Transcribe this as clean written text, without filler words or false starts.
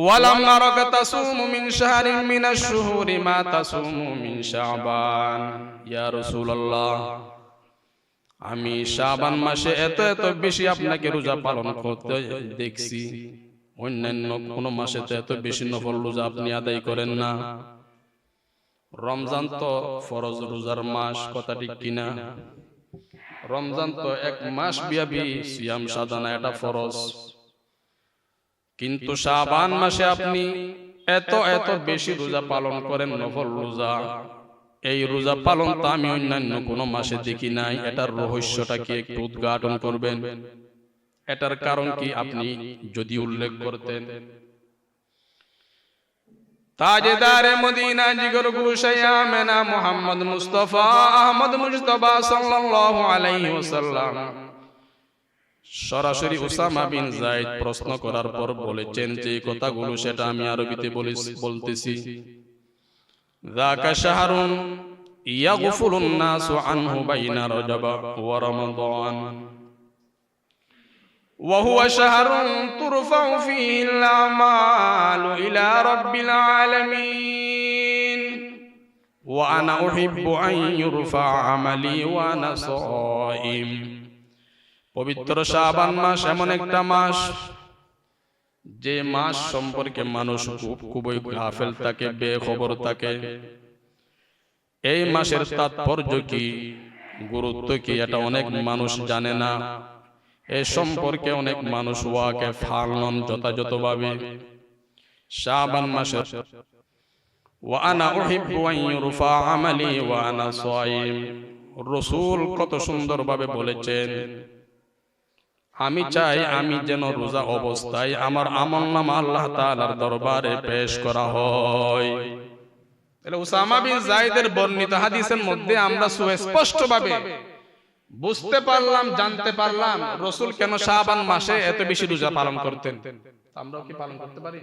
ওয়ালাম নারাকা তাসুমু মিন শাহরিন মিনাশ শুহুরি মা তাসুমু মিন শাবান। ইয়া রাসূলুল্লাহ, আমি শাবান মাসে এত এত বেশি আপনাকে রোজা পালন করতে দেখছি, অন্যান্য কোন মাসে তো এত বেশি নফল রোজা আপনি আদায় করেন না। রমজান তো ফরজ রোজার মাস, কথা ঠিক কিনা? রমজান তো এক মাস ব্যাপী সিয়াম সাধনা, এটা ফরজ। কিন্তু শাবান মাসে আপনি এত এত বেশি রোজা পালন করেন, নফল রোজা। এই রোজা পালন তো আমি অন্যান্য কোন মাসে দেখি নাই। এটার রহস্যটা কি একটু উদ্ঘাটন করবেন? এটার কারণ কি আপনি যদি উল্লেখ করতেন। তাজদারে মদিনা জিগর গুশায়া মেনা মুহাম্মদ মুস্তাফা আহমদ মুজতবা সাল্লাল্লাহু আলাইহি ওয়াসাল্লাম সরাসরি উসামা বিন যায়েদ প্রশ্ন করার পর বলেছেন যে কথাগুলো, সেটা আমি আরবিতে বলতেছি। যাকা শাহরুন ইয়াগফুলুন নাসু আনহু বাইনা রজব ওয়া রমাদান ওয়া হুয়া শাহরুন তুরফাউ ফীহিল আমালু ইলা রাব্বিল আলামিন ওয়া আনা উহিব্বু আন ইউরফা আমালি ওয়া আনা সাইম। পবিত্র শাবান মাস এমন একটা মাস, যে মাস সম্পর্কে মানুষ খুবই গাফেল থাকে, বেখবর থাকে। এই মাসের তাৎপর্য কি, গুরুত্ব কি, এটা অনেক মানুষ জানে না। এই সম্পর্কে অনেক মানুষ ওয়াকে ফালন যথাযথভাবে। শাবান মাসের ওয়া আনা উহিব্বু আন ইউরফা আমালি ওয়া আনা সাইম, রাসূল কত সুন্দরভাবে বলেছেন, আমি চাই আমি যেন রোজা অবস্থায় আমার আমলনামা আল্লাহ তাআলার দরবারে পেশ করা হয়। তাহলে উসামা বিন যায়েদের বর্ণিত হাদিসের মধ্যে আমরা সুস্পষ্টভাবে বুঝতে পারলাম, জানতে পারলাম রাসূল কেন শাবান মাসে এত বেশি রোজা পালন করতেন। আমরাও কি পালন করতে পারি?